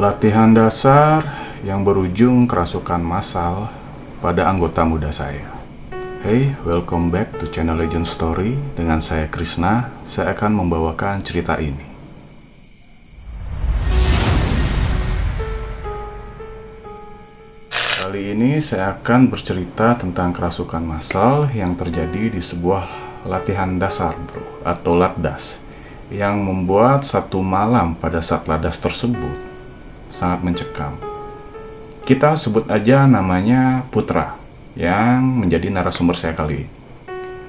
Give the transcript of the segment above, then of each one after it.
Latihan dasar yang berujung kerasukan massal pada anggota muda saya. Hey, welcome back to channel Legend Story. Dengan saya Krishna, saya akan membawakan cerita ini. Kali ini saya akan bercerita tentang kerasukan massal yang terjadi di sebuah latihan dasar atau latdas, yang membuat satu malam pada saat latdas tersebut sangat mencekam. Kita sebut aja namanya Putra, yang menjadi narasumber saya kali ini.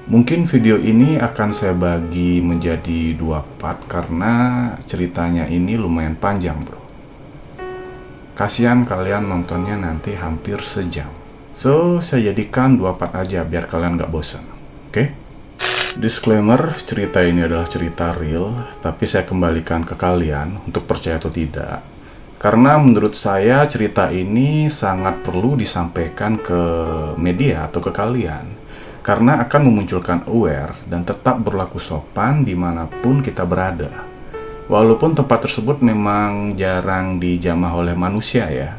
Mungkin video ini akan saya bagi menjadi dua part karena ceritanya ini lumayan panjang bro. Kasihan kalian nontonnya nanti hampir sejam. So, saya jadikan dua part aja biar kalian gak bosan. Oke? Disclaimer, cerita ini adalah cerita real, tapi saya kembalikan ke kalian untuk percaya atau tidak. Karena menurut saya cerita ini sangat perlu disampaikan ke media atau ke kalian. Karena akan memunculkan aware dan tetap berlaku sopan dimanapun kita berada. Walaupun tempat tersebut memang jarang dijamah oleh manusia ya.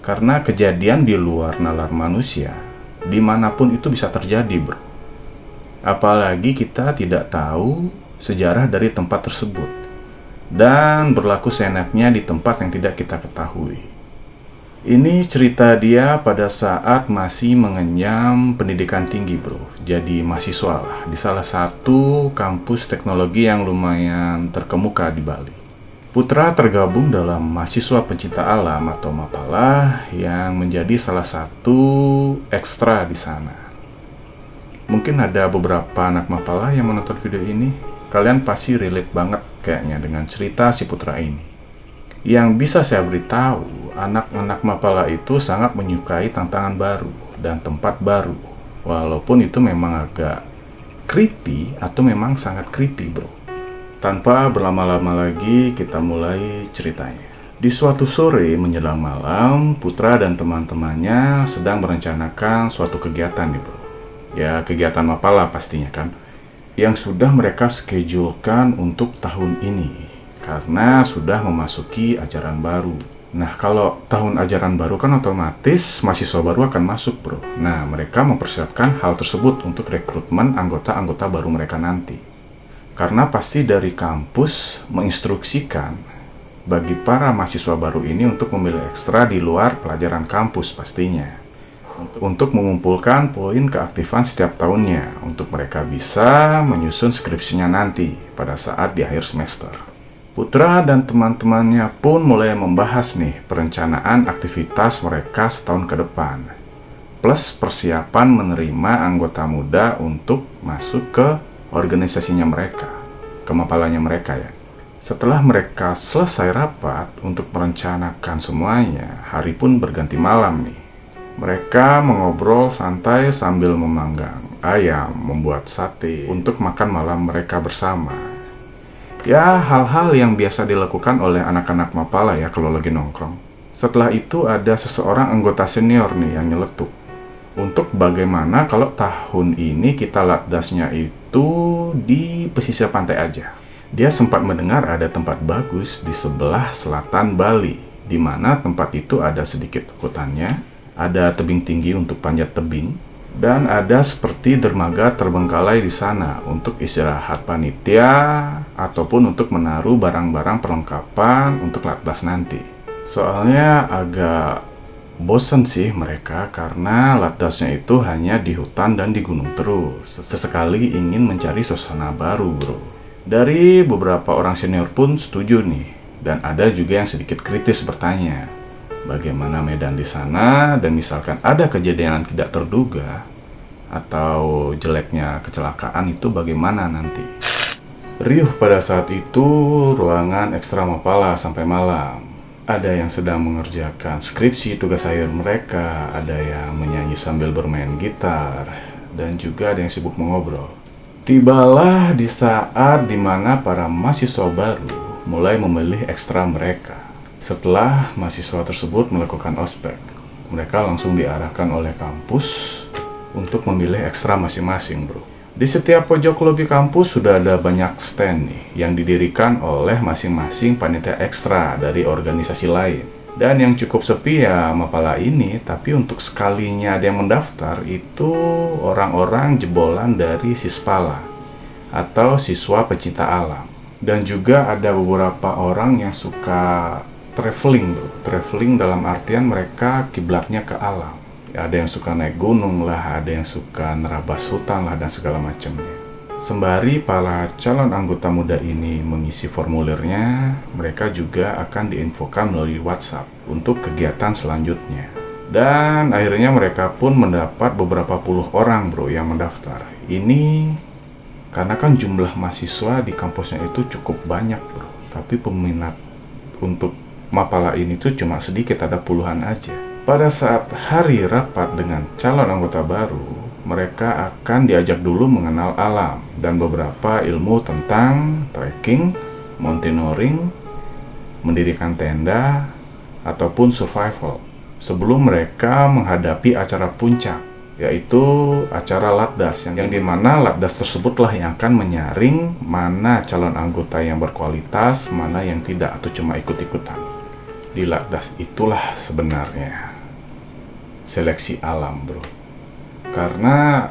Karena kejadian di luar nalar manusia, dimanapun itu bisa terjadi bro. Apalagi kita tidak tahu sejarah dari tempat tersebut. Dan berlaku seenaknya di tempat yang tidak kita ketahui. Ini cerita dia pada saat masih mengenyam pendidikan tinggi bro. Jadi mahasiswa lah di salah satu kampus teknologi yang lumayan terkemuka di Bali. Putra tergabung dalam mahasiswa pencinta alam atau Mapala yang menjadi salah satu ekstra di sana. Mungkin ada beberapa anak Mapala yang menonton video ini. Kalian pasti relate banget kayaknya dengan cerita si Putra ini. Yang bisa saya beritahu, anak-anak Mapala itu sangat menyukai tantangan baru dan tempat baru. Walaupun itu memang agak creepy atau memang sangat creepy bro. Tanpa berlama-lama lagi, kita mulai ceritanya. Di suatu sore menjelang malam, Putra dan teman-temannya sedang merencanakan suatu kegiatan nih bro. Ya kegiatan Mapala pastinya kan, yang sudah mereka schedulekan untuk tahun ini karena sudah memasuki ajaran baru. Nah, kalau tahun ajaran baru kan otomatis mahasiswa baru akan masuk bro. Nah, mereka mempersiapkan hal tersebut untuk rekrutmen anggota-anggota baru mereka nanti. Karena pasti dari kampus menginstruksikan bagi para mahasiswa baru ini untuk memilih ekstra di luar pelajaran kampus pastinya. Untuk mengumpulkan poin keaktifan setiap tahunnya untuk mereka bisa menyusun skripsinya nanti pada saat di akhir semester. Putra dan teman-temannya pun mulai membahas nih perencanaan aktivitas mereka setahun ke depan, plus persiapan menerima anggota muda untuk masuk ke organisasinya mereka, ke mapalanya mereka ya. Setelah mereka selesai rapat untuk merencanakan semuanya, hari pun berganti malam nih. Mereka mengobrol santai sambil memanggang ayam, membuat sate untuk makan malam mereka bersama. Ya, hal-hal yang biasa dilakukan oleh anak-anak Mapala ya kalau lagi nongkrong. Setelah itu ada seseorang anggota senior nih yang nyeletuk. Untuk bagaimana kalau tahun ini kita latdasnya itu di pesisir pantai aja. Dia sempat mendengar ada tempat bagus di sebelah selatan Bali, di mana tempat itu ada sedikit hutannya. Ada tebing tinggi untuk panjat tebing, dan ada seperti dermaga terbengkalai di sana untuk istirahat panitia ataupun untuk menaruh barang-barang perlengkapan untuk latdas nanti. Soalnya agak bosen sih mereka karena latdasnya itu hanya di hutan dan di gunung terus. Sesekali ingin mencari suasana baru bro. Dari beberapa orang senior pun setuju nih, dan ada juga yang sedikit kritis bertanya, bagaimana medan di sana, dan misalkan ada kejadian tidak terduga atau jeleknya kecelakaan itu bagaimana nanti. Riuh pada saat itu ruangan ekstra Mapala sampai malam. Ada yang sedang mengerjakan skripsi tugas akhir mereka, ada yang menyanyi sambil bermain gitar, dan juga ada yang sibuk mengobrol. Tibalah di saat dimana para mahasiswa baru mulai memilih ekstra mereka. Setelah mahasiswa tersebut melakukan ospek, mereka langsung diarahkan oleh kampus untuk memilih ekstra masing-masing bro. Di setiap pojok lobi kampus sudah ada banyak stand nih yang didirikan oleh masing-masing panitia ekstra dari organisasi lain. Dan yang cukup sepi ya Mapala ini, tapi untuk sekalinya ada yang mendaftar itu orang-orang jebolan dari Sispala atau siswa pecinta alam. Dan juga ada beberapa orang yang suka traveling bro. Traveling dalam artian mereka kiblatnya ke alam. Ada yang suka naik gunung lah, ada yang suka nerabas hutan lah, dan segala macamnya. Sembari para calon anggota muda ini mengisi formulirnya, mereka juga akan diinfokan melalui WhatsApp untuk kegiatan selanjutnya. Dan akhirnya mereka pun mendapat beberapa puluh orang bro yang mendaftar. Ini karena kan jumlah mahasiswa di kampusnya itu cukup banyak bro, tapi peminat untuk Mapala ini tuh cuma sedikit, ada puluhan aja. Pada saat hari rapat dengan calon anggota baru, mereka akan diajak dulu mengenal alam dan beberapa ilmu tentang trekking, mountaineering, mendirikan tenda, ataupun survival. Sebelum mereka menghadapi acara puncak, yaitu acara Latdas, yang dimana Latdas tersebutlah yang akan menyaring mana calon anggota yang berkualitas, mana yang tidak atau cuma ikut-ikutan. Di Latdas itulah sebenarnya seleksi alam bro. Karena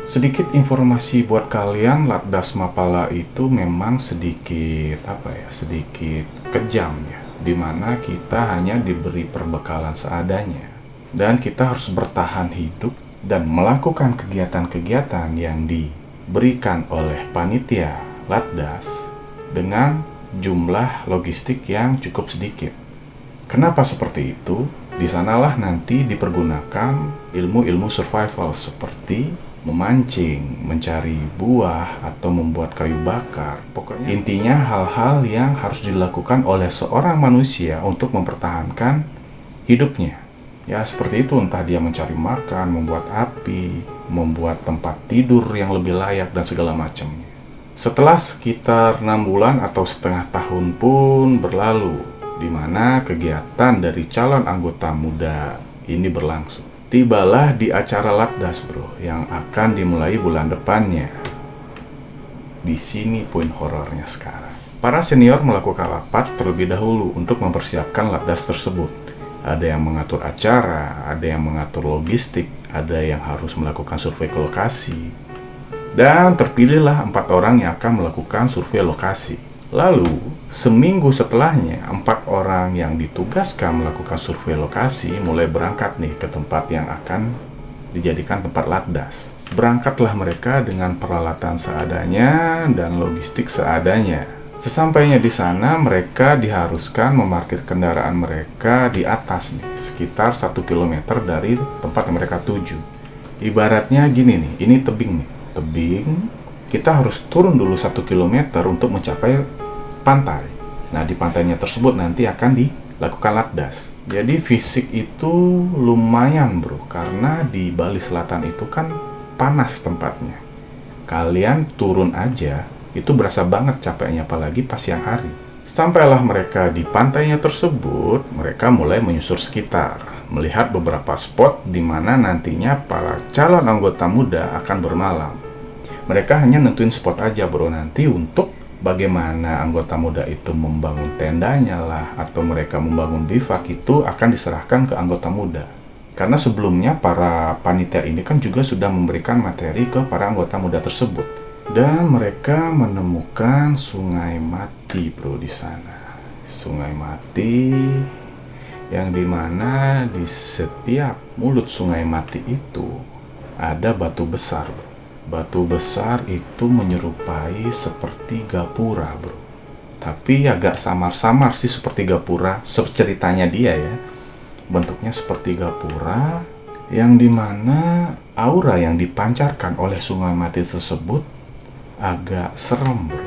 sedikit informasi buat kalian, Latdas Mapala itu memang sedikit sedikit kejam ya, dimana kita hanya diberi perbekalan seadanya dan kita harus bertahan hidup dan melakukan kegiatan-kegiatan yang diberikan oleh panitia Latdas dengan jumlah logistik yang cukup sedikit. Kenapa seperti itu? Di sanalah nanti dipergunakan ilmu-ilmu survival seperti memancing, mencari buah, atau membuat kayu bakar. Pokoknya intinya hal-hal yang harus dilakukan oleh seorang manusia untuk mempertahankan hidupnya. Ya seperti itu, entah dia mencari makan, membuat api, membuat tempat tidur yang lebih layak, dan segala macamnya. Setelah sekitar 6 bulan atau setengah tahun pun berlalu, di mana kegiatan dari calon anggota muda ini berlangsung. Tibalah di acara Latdas bro, yang akan dimulai bulan depannya. Di sini poin horornya sekarang. Para senior melakukan rapat terlebih dahulu untuk mempersiapkan Latdas tersebut. Ada yang mengatur acara, ada yang mengatur logistik, ada yang harus melakukan survei ke lokasi. Dan terpilihlah 4 orang yang akan melakukan survei lokasi. Lalu, seminggu setelahnya, 4 orang yang ditugaskan melakukan survei lokasi mulai berangkat nih ke tempat yang akan dijadikan tempat Latdas. Berangkatlah mereka dengan peralatan seadanya dan logistik seadanya. Sesampainya di sana, mereka diharuskan memarkir kendaraan mereka di atas nih, sekitar 1 km dari tempat yang mereka tuju. Ibaratnya gini nih, ini tebing nih. Tebing, kita harus turun dulu 1 km untuk mencapai pantai. Nah, di pantainya tersebut nanti akan dilakukan Latdas. Jadi fisik itu lumayan bro, karena di Bali Selatan itu kan panas tempatnya. Kalian turun aja, itu berasa banget capeknya, apalagi pas siang hari. Sampailah mereka di pantainya tersebut, mereka mulai menyusur sekitar, melihat beberapa spot di mana nantinya para calon anggota muda akan bermalam. Mereka hanya nentuin spot aja bro, nanti untuk bagaimana anggota muda itu membangun tendanya lah, atau mereka membangun bivak, itu akan diserahkan ke anggota muda. Karena sebelumnya para panitia ini kan juga sudah memberikan materi ke para anggota muda tersebut. Dan mereka menemukan sungai mati bro di sana. Sungai mati yang dimana di setiap mulut sungai mati itu ada batu besar bro. Batu besar itu menyerupai seperti gapura bro, tapi agak samar-samar sih seperti gapura, ceritanya dia ya. Bentuknya seperti gapura, yang dimana aura yang dipancarkan oleh sungai mati tersebut agak serem bro.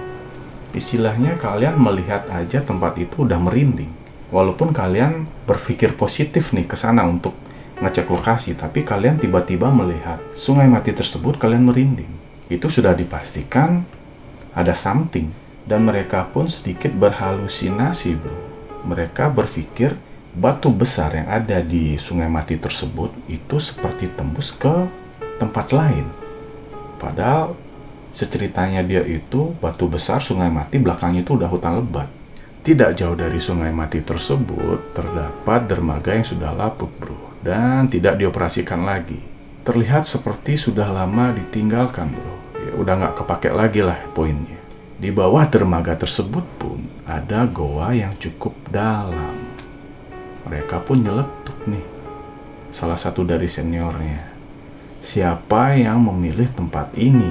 Istilahnya kalian melihat aja tempat itu udah merinding. Walaupun kalian berpikir positif nih ke sana untuk ngecek lokasi, tapi kalian tiba-tiba melihat sungai mati tersebut, kalian merinding. Itu sudah dipastikan ada something. Dan mereka pun sedikit berhalusinasi bro. Mereka berpikir batu besar yang ada di sungai mati tersebut itu seperti tembus ke tempat lain. Padahal seceritanya dia itu Batu Besar Sungai Mati, belakangnya itu udah hutan lebat. Tidak jauh dari Sungai Mati tersebut terdapat dermaga yang sudah lapuk bro, dan tidak dioperasikan lagi. Terlihat seperti sudah lama ditinggalkan bro, ya udah nggak kepake lagi lah poinnya. Di bawah dermaga tersebut pun ada goa yang cukup dalam. Mereka pun nyeletuk nih, salah satu dari seniornya. Siapa yang memilih tempat ini?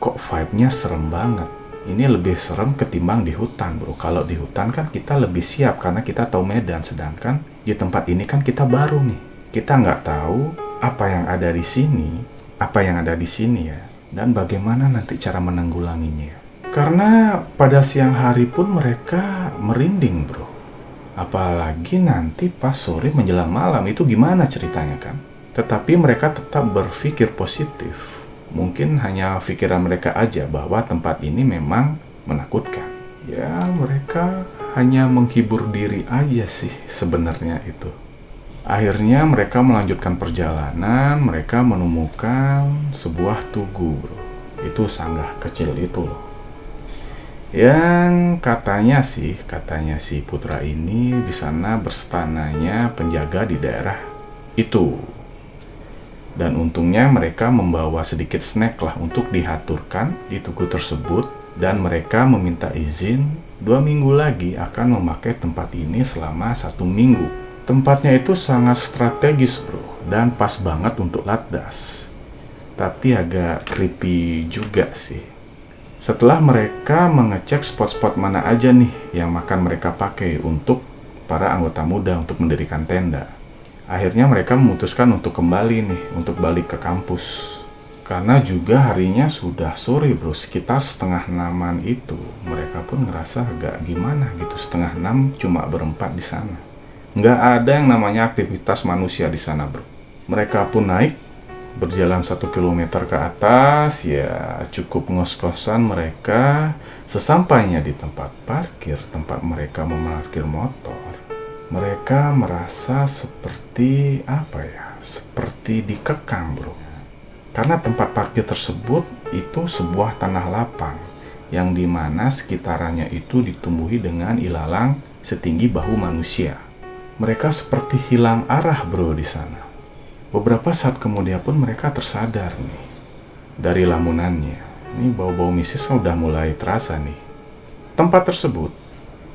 Kok vibe-nya serem banget? Ini lebih serem ketimbang di hutan bro. Kalau di hutan kan kita lebih siap karena kita tahu medan. Sedangkan di tempat ini kan kita baru nih. Kita nggak tahu apa yang ada di sini, ya. Dan bagaimana nanti cara menanggulanginya. Karena pada siang hari pun mereka merinding bro. Apalagi nanti pas sore menjelang malam itu gimana ceritanya kan? Tetapi mereka tetap berpikir positif. Mungkin hanya pikiran mereka aja bahwa tempat ini memang menakutkan. Ya, mereka hanya menghibur diri aja sih sebenarnya itu. Akhirnya mereka melanjutkan perjalanan. Mereka menemukan sebuah tugu bro. Itu sanggah kecil itu loh. Yang katanya si putra ini di sana berstananya penjaga di daerah itu. Dan untungnya mereka membawa sedikit snack lah untuk dihaturkan di tugu tersebut. Dan mereka meminta izin 2 minggu lagi akan memakai tempat ini selama 1 minggu. Tempatnya itu sangat strategis bro, dan pas banget untuk latdas. Tapi agak creepy juga sih. Setelah mereka mengecek spot-spot mana aja nih yang akan mereka pakai untuk para anggota muda untuk mendirikan tenda. Akhirnya mereka memutuskan untuk kembali nih, untuk balik ke kampus. Karena juga harinya sudah sore bro, sekitar 5:30 itu. Mereka pun ngerasa agak gimana gitu, 5:30 cuma berempat di sana. Nggak ada yang namanya aktivitas manusia di sana bro. Mereka pun naik, berjalan 1 kilometer ke atas, ya cukup ngos-ngosan mereka. Sesampainya di tempat parkir, tempat mereka memarkir motor, mereka merasa seperti seperti dikekang bro. Karena tempat parkir tersebut itu sebuah tanah lapang yang dimana sekitarannya itu ditumbuhi dengan ilalang setinggi bahu manusia. Mereka seperti hilang arah bro di sana. Beberapa saat kemudian pun mereka tersadar nih dari lamunannya. Ini bau-bau mistis udah mulai terasa nih. Tempat tersebut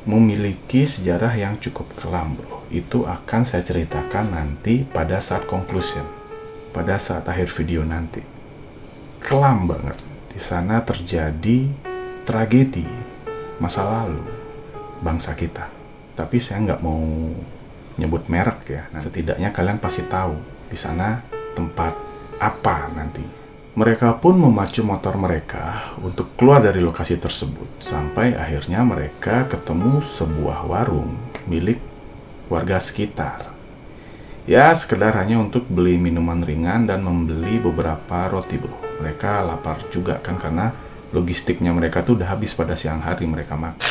memiliki sejarah yang cukup kelam bro. Itu akan saya ceritakan nanti pada saat conclusion, pada saat akhir video nanti. Kelam banget. Di sana terjadi tragedi masa lalu bangsa kita. Tapi saya nggak mau nyebut merek ya. Nah, setidaknya kalian pasti tahu di sana tempat apa nanti. Mereka pun memacu motor mereka untuk keluar dari lokasi tersebut. Sampai akhirnya mereka ketemu sebuah warung milik warga sekitar. Ya, sekedar hanya untuk beli minuman ringan dan membeli beberapa roti bro. Mereka lapar juga kan, karena logistiknya mereka tuh udah habis pada siang hari mereka makan.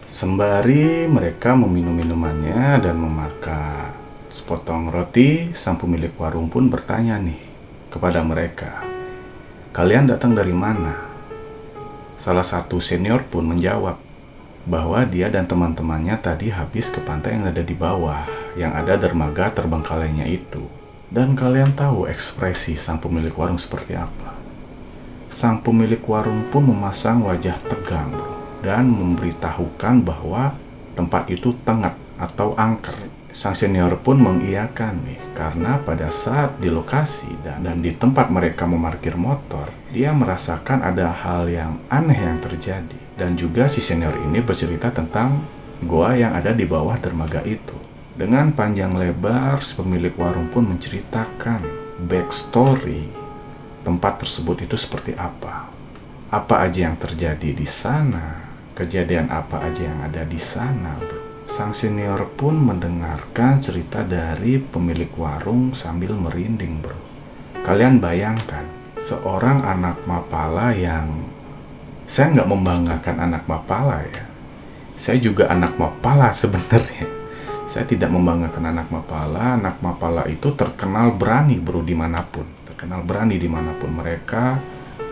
Sembari mereka meminum minumannya dan memakan sepotong roti, sang pemilik warung pun bertanya nih kepada mereka, "Kalian datang dari mana?" Salah satu senior pun menjawab bahwa dia dan teman-temannya tadi habis ke pantai yang ada di bawah, yang ada dermaga terbengkalainya itu. Dan kalian tahu ekspresi sang pemilik warung seperti apa? Sang pemilik warung pun memasang wajah tegang bro, dan memberitahukan bahwa tempat itu tengak atau angker. Sang senior pun mengiyakan nih, karena pada saat di lokasi dan di tempat mereka memarkir motor, dia merasakan ada hal yang aneh yang terjadi. Dan juga si senior ini bercerita tentang goa yang ada di bawah dermaga itu. Dengan panjang lebar, si pemilik warung pun menceritakan backstory tempat tersebut itu seperti apa. Apa aja yang terjadi di sana, kejadian apa aja yang ada di sana bro. Sang senior pun mendengarkan cerita dari pemilik warung sambil merinding bro. Kalian bayangkan, seorang anak mapala yang... Saya nggak membanggakan anak mapala ya. Saya juga anak mapala sebenarnya. Saya tidak membanggakan anak mapala. Anak mapala itu terkenal berani bro dimanapun. Terkenal berani dimanapun. Mereka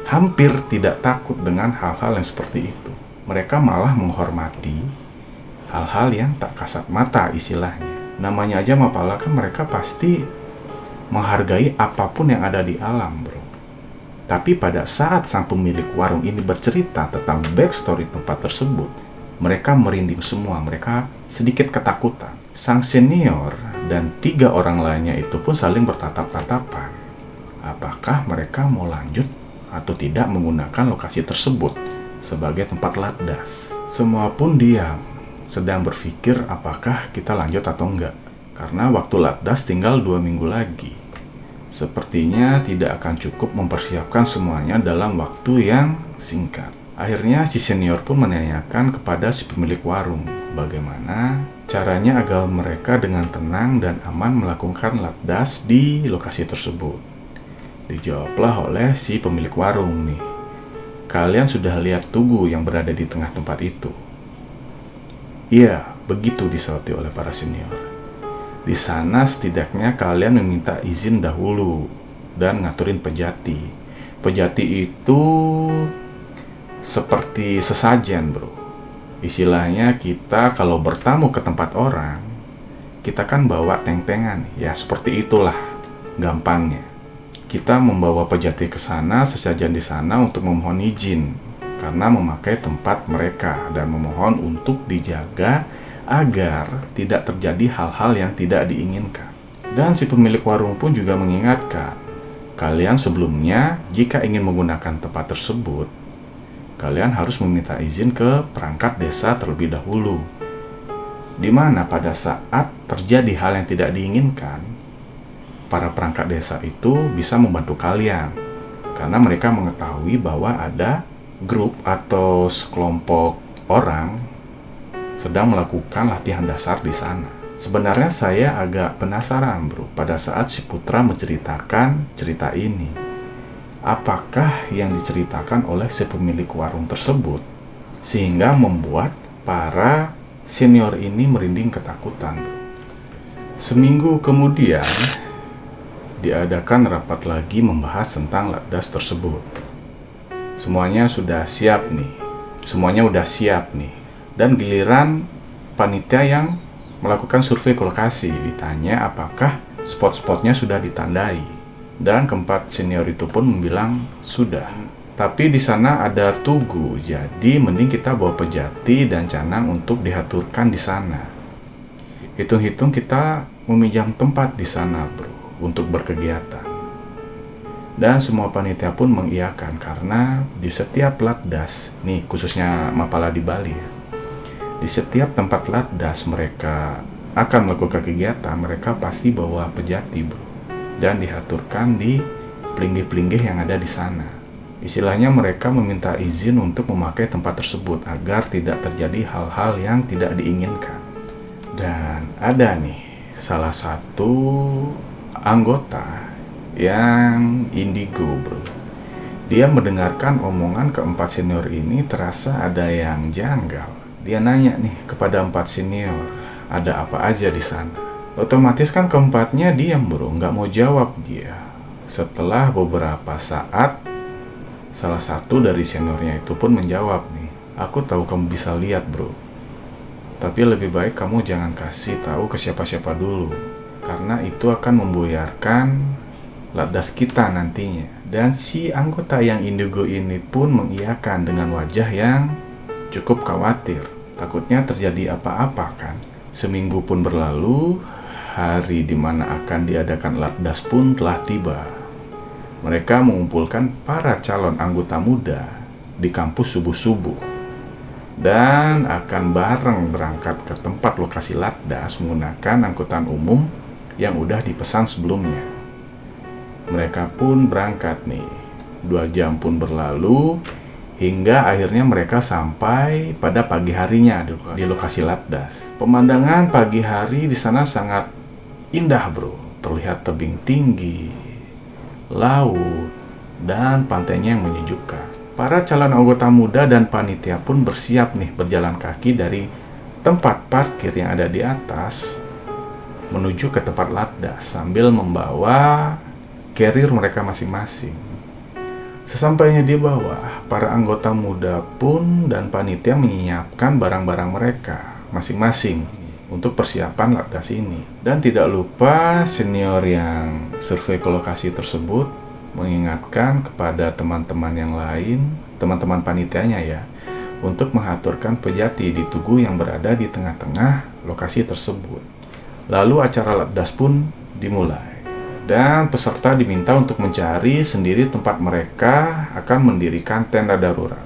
hampir tidak takut dengan hal-hal yang seperti itu. Mereka malah menghormati hal-hal yang tak kasat mata istilahnya. Namanya aja Mapala kan, mereka pasti menghargai apapun yang ada di alam, bro. Tapi pada saat sang pemilik warung ini bercerita tentang backstory tempat tersebut, mereka merinding semua, mereka sedikit ketakutan. Sang senior dan 3 orang lainnya itu pun saling bertatap-tatapan. Apakah mereka mau lanjut atau tidak menggunakan lokasi tersebut sebagai tempat latdas? Semua pun diam, sedang berpikir apakah kita lanjut atau enggak. Karena waktu latdas tinggal 2 minggu lagi. Sepertinya tidak akan cukup mempersiapkan semuanya dalam waktu yang singkat. Akhirnya si senior pun menanyakan kepada si pemilik warung bagaimana caranya agar mereka dengan tenang dan aman melakukan latdas di lokasi tersebut. Dijawablah oleh si pemilik warung nih, kalian sudah lihat tugu yang berada di tengah tempat itu? Iya, begitu disauti oleh para senior. Di sana setidaknya kalian meminta izin dahulu dan ngaturin pejati. Pejati itu seperti sesajen, bro. Istilahnya kita kalau bertamu ke tempat orang, kita kan bawa teng-tengan. Ya seperti itulah gampangnya. Kita membawa pejati ke sana, sesajen di sana untuk memohon izin karena memakai tempat mereka dan memohon untuk dijaga agar tidak terjadi hal-hal yang tidak diinginkan. Dan si pemilik warung pun juga mengingatkan, kalian sebelumnya jika ingin menggunakan tempat tersebut, kalian harus meminta izin ke perangkat desa terlebih dahulu. Di mana pada saat terjadi hal yang tidak diinginkan, para perangkat desa itu bisa membantu kalian karena mereka mengetahui bahwa ada grup atau sekelompok orang sedang melakukan latihan dasar di sana. Sebenarnya saya agak penasaran, bro, pada saat si Putra menceritakan cerita ini. Apakah yang diceritakan oleh si pemilik warung tersebut sehingga membuat para senior ini merinding ketakutan, bro. Seminggu kemudian diadakan rapat lagi membahas tentang latdas tersebut. Semuanya sudah siap nih. Dan giliran panitia yang melakukan survei ke lokasi ditanya apakah spot-spotnya sudah ditandai. Dan keempat senior itu pun bilang sudah. Tapi di sana ada tugu, jadi mending kita bawa pejati dan canang untuk diaturkan di sana. Hitung-hitung kita meminjam tempat di sana, bro, untuk berkegiatan. Dan semua panitia pun mengiyakan karena di setiap latdas, nih khususnya Mapala di Bali ya, di setiap tempat latdas mereka akan melakukan kegiatan, mereka pasti bawa pejati, bro, dan diaturkan di pelinggih-pelinggih yang ada di sana. Istilahnya mereka meminta izin untuk memakai tempat tersebut agar tidak terjadi hal-hal yang tidak diinginkan. Dan ada nih salah satu anggota yang indigo, bro. Dia mendengarkan omongan keempat senior ini, terasa ada yang janggal. Dia nanya nih kepada 4 senior, ada apa aja di sana? Otomatis kan keempatnya diam, bro, nggak mau jawab dia. Setelah beberapa saat, salah satu dari seniornya itu pun menjawab nih, aku tahu kamu bisa lihat, bro. Tapi lebih baik kamu jangan kasih tahu ke siapa-siapa dulu, karena itu akan membuyarkan latdas kita nantinya. Dan si anggota yang indigo ini pun mengiyakan dengan wajah yang cukup khawatir, takutnya terjadi apa-apa kan. Seminggu pun berlalu, hari dimana akan diadakan latdas pun telah tiba. Mereka mengumpulkan para calon anggota muda di kampus subuh-subuh dan akan bareng berangkat ke tempat lokasi latdas menggunakan angkutan umum yang udah dipesan sebelumnya. Mereka pun berangkat nih. 2 jam pun berlalu hingga akhirnya mereka sampai pada pagi harinya di lokasi latdas. Pemandangan pagi hari di sana sangat indah, bro. Terlihat tebing tinggi, laut, dan pantainya yang menyejukkan. Para calon anggota muda dan panitia pun bersiap nih berjalan kaki dari tempat parkir yang ada di atas menuju ke tempat latdas sambil membawa carrier mereka masing-masing. Sesampainya di bawah, para anggota muda pun dan panitia menyiapkan barang-barang mereka masing-masing untuk persiapan latdas ini. Dan tidak lupa senior yang survei ke lokasi tersebut mengingatkan kepada teman-teman yang lain, teman-teman panitianya ya, untuk mengaturkan pejati di tugu yang berada di tengah-tengah lokasi tersebut. Lalu acara latdas pun dimulai. Dan peserta diminta untuk mencari sendiri tempat mereka akan mendirikan tenda darurat.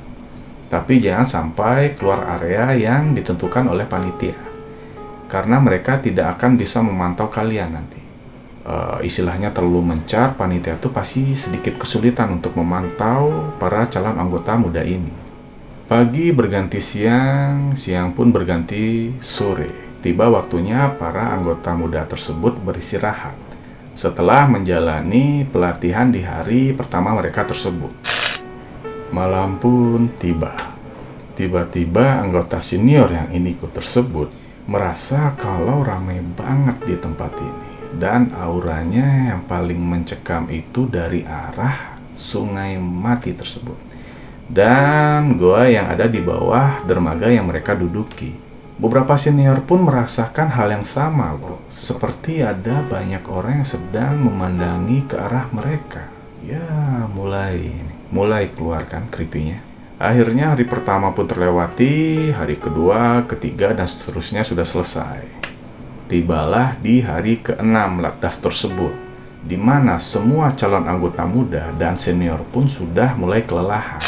Tapi jangan sampai keluar area yang ditentukan oleh panitia, karena mereka tidak akan bisa memantau kalian nanti. Istilahnya terlalu mencar, panitia itu pasti sedikit kesulitan untuk memantau para calon anggota muda ini. Pagi berganti siang, siang pun berganti sore. Tiba waktunya para anggota muda tersebut beristirahat setelah menjalani pelatihan di hari pertama mereka tersebut. Malam pun tiba. Tiba-tiba anggota senior yang ikut tersebut merasa kalau ramai banget di tempat ini. Dan auranya yang paling mencekam itu dari arah sungai mati tersebut. Dan goa yang ada di bawah dermaga yang mereka duduki. Beberapa senior pun merasakan hal yang sama loh. Seperti ada banyak orang yang sedang memandangi ke arah mereka. Ya, mulai keluar kan creepy-nya. Akhirnya hari pertama pun terlewati, hari kedua, ketiga, dan seterusnya sudah selesai. Tibalah di hari ke-6 latdas tersebut, di mana semua calon anggota muda dan senior pun sudah mulai kelelahan.